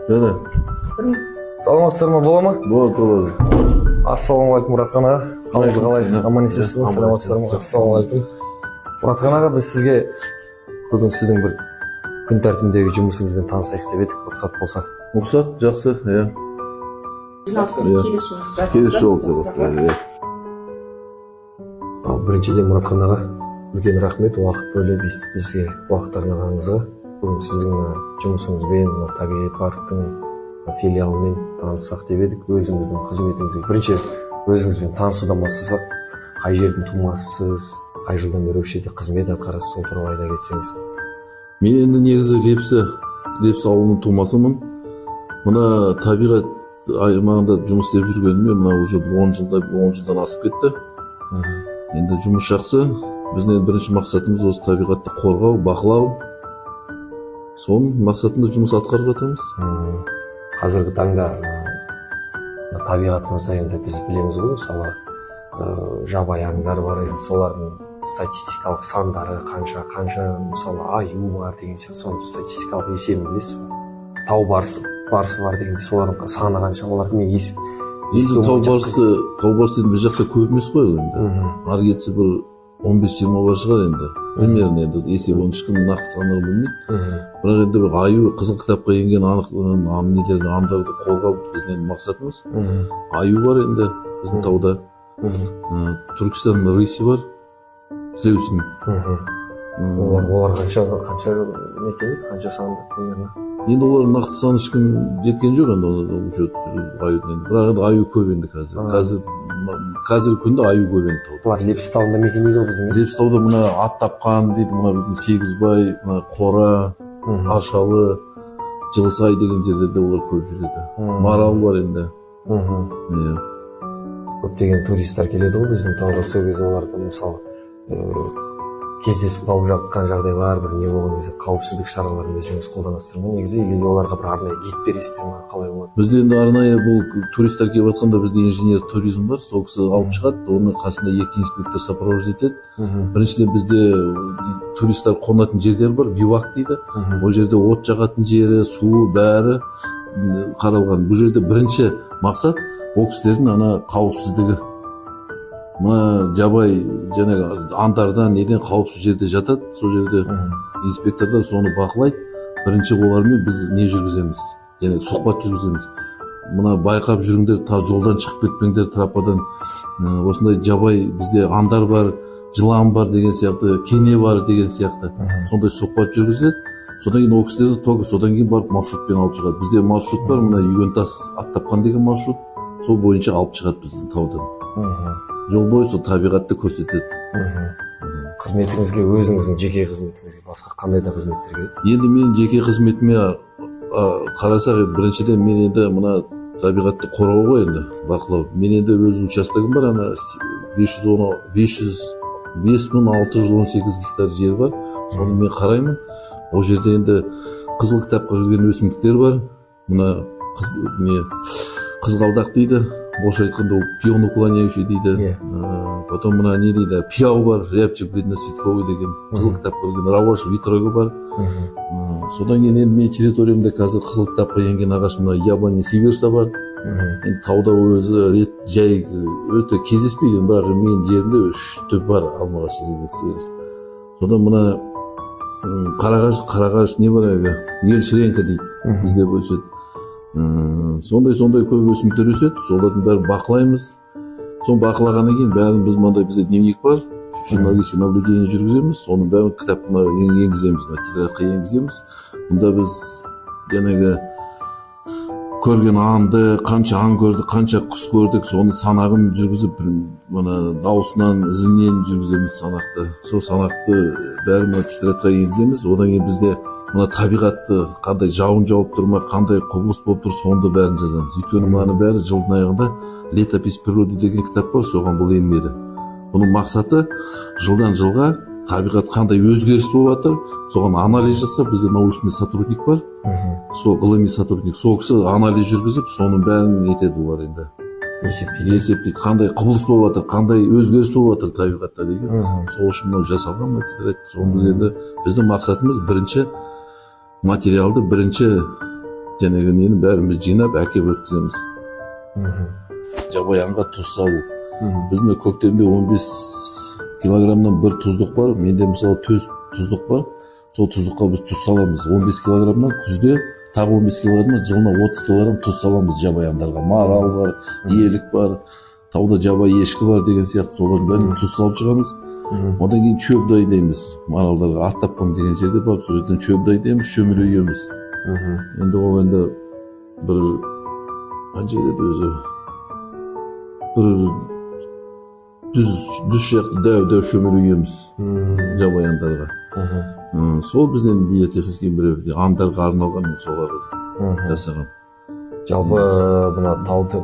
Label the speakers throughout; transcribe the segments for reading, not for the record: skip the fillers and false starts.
Speaker 1: Деді.
Speaker 2: Саламатсыздар ма, бола ма?
Speaker 1: Болады.
Speaker 2: Ассалаумағалейкум, Мұратхан аға. Қалыңыз қалай? Аман есесіз бе? Саламатсыздар ма? Ассалаумағалейкум. Мұратхан аға, біз сізге бүгін сіздің бір күн тәртібіндегі жұмысыңызбен танысайық деп едік, рұқсат болса.
Speaker 1: Рұқсат, жақсы, иә. Келесі жолы.
Speaker 2: Біріншіден Мұратхан аға, үлкен рахмет, уақыт бөліп бізге уақыт арнағаныңызға. Бүгін сіздің жұмысыңызбен табиғи парктың филиалымен таныссақ деп едік. Өзіңіздің қызметіңізге бірінші өзіңізбен танысудан бастасақ, қай жердің тумасысыз, қай жылдан бері осы жерде қызмет атқарасыз, сол туралы айта кетсеңіз.
Speaker 1: Мен енді негізі Лепсі ауылының тумасымын. Мына табиғат аймағында жұмыс істеп жүргеніме мына уже 10 жылдан асып кетті. Енді жұмыс жақсы. Біздің бірінші мақсатымыз осы табиғатты қорғау, бақылау. Соның мақсатында жұмыс атқарып жатырмыз.
Speaker 2: Қазіргі таңда табиғатымызда енді біз білеміз ғой, мысалы жабайы аңдар бар, солардың статистикалық сандары қанша, мысалы аю бар деген сияқты, соның статистикалық есебін білесіз бе? Тау барысы бар дегенде солардың саны қанша, оларды мен
Speaker 1: енді тау барысы енді біз жақта көп емес қой енді. Ары кетсе бір 15-20 бар шығар енді. Примерно енді есеп оны ешкім нақты санауы білмейді. Бірақ енді бір аю қызыл кітапқа енген аңдарды қорғау біздің мақсатымыз. Аю бар енді біздің тауда. Түркістан рыси бар. Сілеусін.
Speaker 2: Олар қанша мекен, қанша санды примерно?
Speaker 1: Енді олар нақты саны ешкім жеткен жоқ енді аюдың. Бірақ енді аю көп енді қазір. Қазіргі күнде аю көп енді тауда.
Speaker 2: Олар Лепсі тауында мекен дейді ғой біздің.
Speaker 1: Лепсі тауда мына ат тапқан дейді, мына біздің Сегізбай, мына Қора, Аршалы, Жылысай деген жерлерде олар көп жүреді. Марал бар енді.
Speaker 2: Көптеген туристер келеді ғой біздің тауға, сол кезде олардан мысалы кездесіп қалып жатқан жағдайлар, бір не болған кезде қауіпсіздік шараларын өзіңіз қолданасыздар ма? Негізі или оларға бір арнайы гид бересіздер ма? Қалай болады?
Speaker 1: Бізде енді арнайы бұл туристер келіп жатқанда бізде инженер туризм бар, сол кісі алып шығады, оның қасында 2 инспектор сопровождать етеді. Біріншіден бізде туристер қонатын жерлер бар, бивак дейді. Ол жерде от жағатын жері, суы бәрі қаралған. Бұл жерде бірінші мақсат ол кісілердің ана қауіпсіздігі. Мына жабай жаңағы аңдардан неден қауіпсіз жерде жатады, сол жерде инспекторлар соны бақылайды. Бірінші олармен біз не жүргіземіз, және сұхбат жүргіземіз. Мына байқап жүріңдер, жолдан шығып кетпеңдер, траппадан. Осындай жабай бізде аңдар бар, жылан бар деген сияқты, кене бар деген сияқты. Сондай сұхбат жүргізіледі. Содан кейін ол кісілерді только содан кейін барып маршрутпен алып шығады. Бізде маршрут бар, мына Югентас ат тапқан деген маршрут. Сол бойынша алып шығады біздің таудан. Жол бойы сол табиғатты көрсетеді.
Speaker 2: Қызметіңізге, өзіңіздің жеке қызметіңізге басқа қандай да қызметтер келеді?
Speaker 1: Енді мен жеке қызметіме қарасақ, біріншіден мен енді мына табиғатты қорғау ғой енді, бақылау. Мен енді өз участогым бар, ана 5618 гектар жер бар. Соны мен қараймын. Ол жерде енді қызыл кітапқа кірген өсімдіктер бар. Мына қызғалдақ дейді. Орысша айтқанда ол пионоуклоняющий дейді. Потом мына не дейді, пияу бар, рябчик бледно-цветковый деген, қызыл кітапқа кірген рауаш витрогы бар. Содан кейін енді мен территориямда қазір қызыл кітапқа енген ағаш мына яблоня сиверса бар. Енді тауда өзі жай өте кездеспейді, бірақ мен жерімде 3 түп бар алма ағашы деген сиверс. Содан мына қарағаш не бар әлгі, елшіренкі дейді, бізде бөлшеді. Сондай көп өсімдіктер өседі, солардың бәрін бақылаймыз. Соны бақылағаннан кейін бәрін бізде дневник бар, фенологическое наблюдение жүргіземіз, соның бәрін кітапқа енгіземіз, тетрадқа енгіземіз. Мұнда біз жаңағы көрген аңды, қанша аң көрдік, қанша құс көрдік, соны санағын жүргізіп, мына дауысынан, ізінен жүргіземіз санақты. Сол санақты бәрін тетрадқа енгіземіз. Одан кейін бізде мына табиғатты қандай жауын жауып тұрма, қандай құбылыс болып тұр, соны бәрін жазамыз. Өйткені мынаның бәрі жылдың аяғында летопись природы деген кітап бар, соған бұл енбеді. Бұның мақсаты жылдан жылға табиғат қандай өзгеріс болып жатыр, соған анализ жасап, бізде научный сотрудник бар, сол ғылыми сотрудник, сол кісі анализ жүргізіп, соның бәрін етеді олар енді. эсептейді, кандай кубулуш болуп атат, кандай өзгөрүш болуп атат табигатта деген. Сол үчүн мына жасалган материал. Сону биз эndi биздин максатыбыз биринчи материалды, биринчи жанагы нени бәрін біз жинап әкеп өткіземіз. Жабайанға туз салу. Біздің көктемде 15 килограммнан бір туздық бар. Менде мысалы туздық бар. Сол туздыққа біз туз саламыз. 15 килограммнан күзде тағы 15 килограммнан жылына 30 килограмм туз саламыз жабаяндарға. Марал бар, иелік бар, тауда жабай ешкі бар деген сияқты солардың бәрін туз салып шығамыз. Одан кейін шөп дайындаймыз. Маралдарға ат тапқан деген жерде барып, сол жерден шөп дайындаймыз, шөмеле үйеміз. Енді ол енді бір қанша деді өзі бір дүз сияқты дәу шөмеле үйеміз жабаяндарға. Сол бізден биотехнический бір аңдарға арналған соларды жасаған.
Speaker 2: Жалпы мына тауды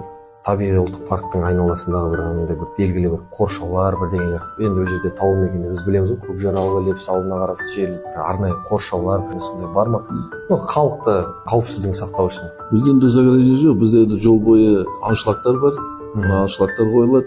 Speaker 2: табиғи ұлттық парктың айналасындағы бір андай бір белгілі бір қоршаулар бір дегендер. Енді ол жерде тау мекенде біз білеміз ғой, Көкжаралы, Лепс ауылына қарасты жерлерде арнайы қоршаулар сондай бар ма? Халықты қауіпсіздігін сақтау үшін.
Speaker 1: Бізде енді загорождение жоқ, бізде жол бойы аншлагтар бар. Аншлагтар қойылады.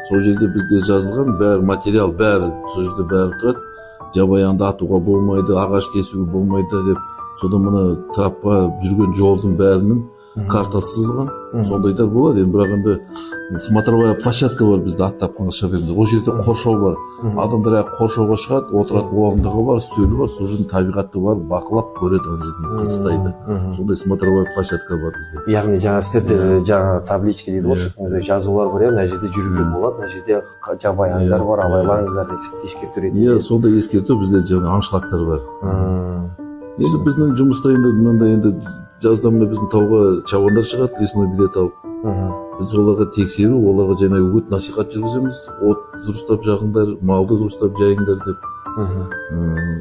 Speaker 1: Сол жерде бізде жазылған бәрі материал, бәрі сол жерде бәрі тұрады. Жабаянды атуға болмайды, ағаш кесуге болмайды деп. Содан мына трапқа жүрген жолдың бәрінің картасы сызылған. Сондайдар болады. Енді бірақ енді смотровая площадка бар бізде ат тапқанға шыға береміз. Ол жерде қоршау бар. Адамдар қоршауға шығады, отыратын орындығы бар, үстелі бар. Сол жердің табиғаты бар, бақылап көреді, ана жерден қызықтайды. Сондай смотровая площадка бар бізде.
Speaker 2: Яғни жаңа сіздерде жаңа табличка дейді ғой, шетіңізде жазулар бар, мына жерде жүруге болады, мына жерде жабаяндар бар, абайлаңыздар деп ескерту ретінде.
Speaker 1: Сондай ескерту бізде жаңа аншлагтар бар. Енді біздің жұмыста енді мынандай енді жазда мына біздің тауға чабандар шығады, лесной билет алып. Біз оларға тексеру, оларға жаңағы үгіт насихат жүргіземіз. От дұрыстап жағыңдар, малды дұрыстап жайыңдар деп.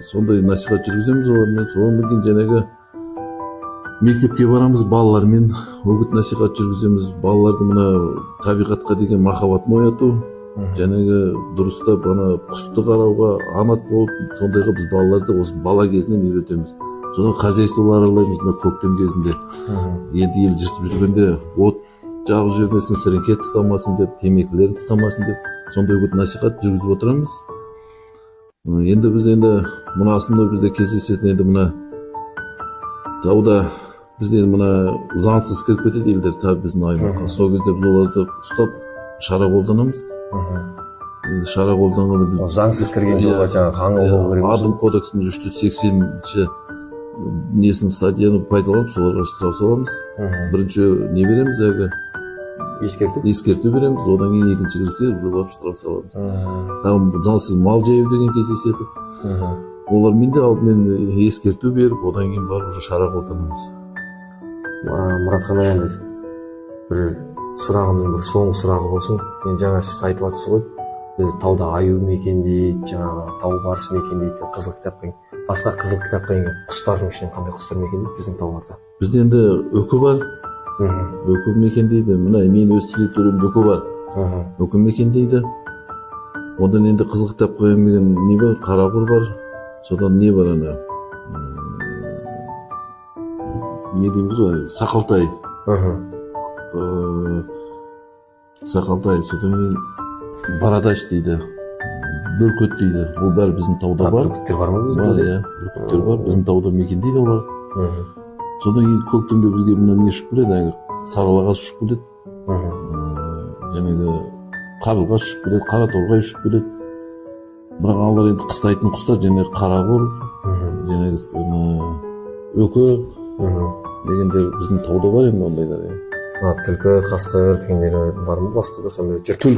Speaker 1: Сондай насихат жүргіземіз олармен. Содан кейін жаңағы мектепке барамыз, балалармен үгіт насихат жүргіземіз. Балаларды мына табиғатқа деген махаббатын ояту, жаңағы дұрыстап ана құсты қарауға, амат болып, сондайға біз балаларды осы бала кезінен үйретеміз. Содан хозяйстволар аралаймыз мына көктем кезінде. Енді ел жыртып жүргенде от жағып жүрмесін, сіріңке тастамасын деп, темекілерін тастамасын деп, сондай үгіт насихат жүргізіп отырамыз. Енді біз енді мына астында бізде кездесетін енді мына тауда бізде мына заңсыз кіріп кетеді елдер тап біздің аймаққа. Сол кезде біз оларды ұстап шара қолданамыз. Шара қолданғанда біз
Speaker 2: заңсыз кірген жолға жаңағы қаңылу керек.
Speaker 1: Адым кодексінің 380-ші несін статьяны пайдаланып соларға штраф саламыз. Бірінші не береміз әлгі? Ескерту береміз, одан кейін екінші кірсе жолап штраф саламыз. Там заңсыз мал жаю деген кездеседі. Олармен де алдымен ескерту беріп, одан кейін барып уже шара қолданамыз.
Speaker 2: Мұратхан ағай, енді бір сұрағымның бір соңғы сұрағы болсын. Енді жаңа сіз айтып жатсыз ғой, біз тауда аю мекендейді, жаңағы тау барысы мекендейді, қызыл кітаппен. Басқа қызыл кітапқа енген құстардың ішінен қандай құстар мекендейді біздің тауларда?
Speaker 1: Бізде енді үкі бар. Үкі мекендейді. Мына мен өз территориямда үкі бар. Үкі мекендейді. Одан енді қызыл кітапқа енген не бар? Қарақұр бар. Содан не бар ана? Не дейміз ғой? Сақалтай. Сақалтай. Содан кейін Барадаш дейді. Бүркіт дейді. Ол бәрі біздің тауда бар.
Speaker 2: Бүркіттер бар ма біздің
Speaker 1: тауда? Бар, бүркіттер бар. Біздің тауда мекендейді олар. Содан кейін көктемде бізге мына не ұшып келеді, саралағаш ұшып келеді. Жаңағы қарлығаш ұшып келеді, қараторғай ұшып келеді. Бірақ алар енді қыстайтын құстар, жаңағы қарақұр, жаңағы үкі дегендер біздің тауда бар енді ондайлар.
Speaker 2: Түлкі, қасқыр дегендер бар ма? Басқа да сондай жыртқыш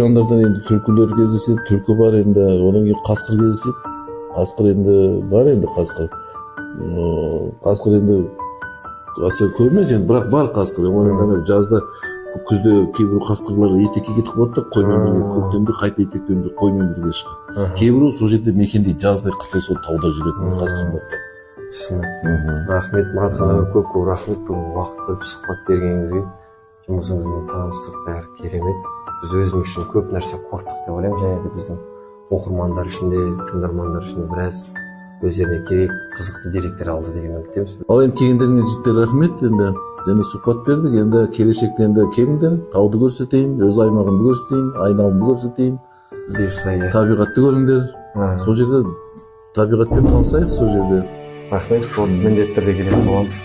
Speaker 1: аңдардан енді түлкілер кездеседі, түлкі бар енді, одан кейін қасқыр кездеседі. Қасқыр енді бар енді қасқыр. Қасқыр енді аса көрмес енді, бірақ бар қасқыр. Олар енді жазда күзде кейбір қасқырлар етекке кетіп қалады да, қоймен бірге, көктемде қайта етекпен бірге қоймен бірге шығады. Кейбірі сол жерде мекендейді, жаздай қыстай сол тауда жүретін қасқырлар.
Speaker 2: Рахмет Мұратхан ағай, көп рахмет бүгін уақыт бөліп сұхбат бергеніңізге. Жұмысыңызбен таныстық бәрі керемет. Біз өзіміз үшін көп нәрсе қорыттық деп ойлаймын. Және де біздің оқырмандар үшін де, тыңдармандар үшін де біраз өздеріне керек қызықты деректер алды деген үміттеміз.
Speaker 1: Ал енді келгендеріңе жіті рахмет. Енді және сұхбат бердік. Енді келешекте енді келіңдер, тауды көрсетейін, өз аймағымды көрсетейін, айналамды көрсетейін,
Speaker 2: бұйырса иә.
Speaker 1: табиғатты көріңдер. Сол жерде табиғатпен танысайық сол жерде.
Speaker 2: Рахмет, міндетті түрде келетін боламыз.